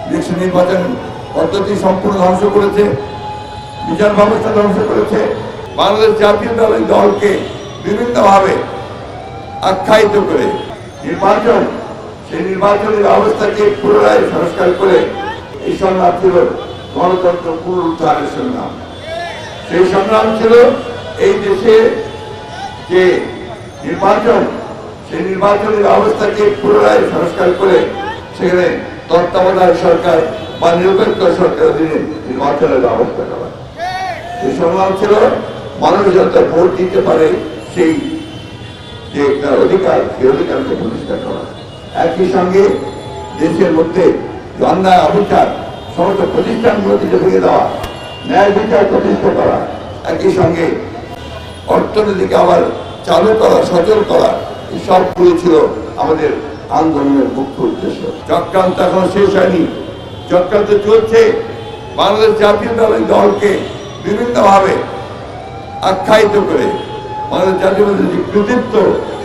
Election নির্বাচন পদ্ধতি সম্পূর্ণ ধ্বংস করেছে, বিচার ব্যবস্থা ধ্বংস করেছে। বাংলাদেশ জাতীয় দলকে বিভিন্নভাবে আখ্যায়িত করে নির্বাচন, সেই নির্বাচনের ব্যবস্থাকে পুনরায় সংস্কার করে এই সংগ্রাম ছিল গণতন্ত্র পুনরুদ্ধারের সংগ্রাম। সেই সংগ্রাম ছিল এই দেশে যে নির্বাচন, সেই নির্বাচনের ব্যবস্থাকে পুনরায় সংস্কার করে সেখানে তত্ত্বাবধায়ক সরকার বা নিরপেক্ষ সরকারের অধীনে নির্বাচনের ব্যবস্থা করা। সেই সংগ্রাম ছিল মানুষ যাতে ভোট দিতে পারে সেই যে তার অধিকার, সেই অধিকারকে প্রতিষ্ঠা করা। একই সঙ্গে দেশের মধ্যে অন্যায় অবিচার সমস্ত প্রতিষ্ঠানগুলোকে ভেঙে দেওয়া, ন্যায় বিচার প্রতিষ্ঠা করা, একই সঙ্গে অর্থনীতিকে আবার চালু করা, সচল করা, এই সবগুলো ছিল আমাদের আন্দোলনের মুখ্য উদ্দেশ্য। চক্রান্ত এখন শেষ হয়নি, চক্রান্ত চলছে। বাংলাদেশ জাতীয় দলকে বিভিন্নভাবে আখ্যায়িত করে বাংলাদেশ জাতীয় দলের যে কৃতিত্ব,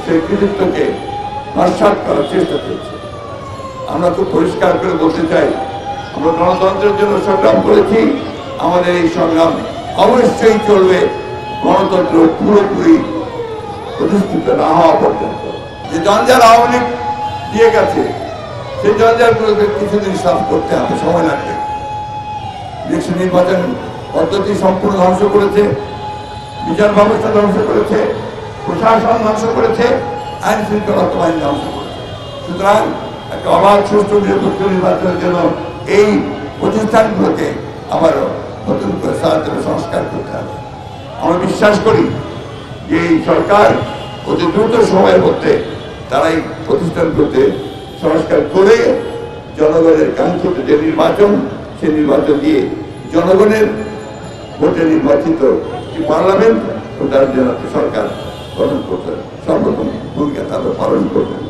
সেই কৃতিত্বকে নস্যাৎ করার চেষ্টা চলছে। আমরা খুব পরিষ্কার করে বলতে চাই, আমরা গণতন্ত্রের জন্য সংগ্রাম করেছি, আমাদের এই সংগ্রাম অবশ্যই চলবে গণতন্ত্র পুরোপুরি প্রতিষ্ঠিত না হওয়া পর্যন্ত। যে জঞ্জাল আওয়ামী লীগ দিয়ে গেছে, সেই জঞ্জালগুলোকে কিছুদিন সাফ করতে হবে, সময় লাগবে। ইলেকশন নির্বাচন পদ্ধতি সম্পূর্ণ ধ্বংস করেছে, বিচার ব্যবস্থা ধ্বংস করেছে, প্রশাসন ধ্বংস করেছে, আইন শৃঙ্খলা বাহিনী ধ্বংস করেছে। সুতরাং একটা অবাধ সুষ্ঠু নিরপেক্ষ নির্বাচনের জন্য এই প্রতিষ্ঠানগুলোকে আবারও নতুন করে সংস্কার করতে হবে। আমরা বিশ্বাস করি যে এই সরকার অতি দ্রুত সময়ের মধ্যে তারা এই প্রতিষ্ঠানগুলোতে সংস্কার করে জনগণের কাঙ্ক্ষিত যে নির্বাচন, সেই নির্বাচন দিয়ে জনগণের ভোটে নির্বাচিত পার্লামেন্ট ও তার জন্য সরকার গঠন করতে সর্বপ্রথম ভূমিকা তারা পালন করবেন।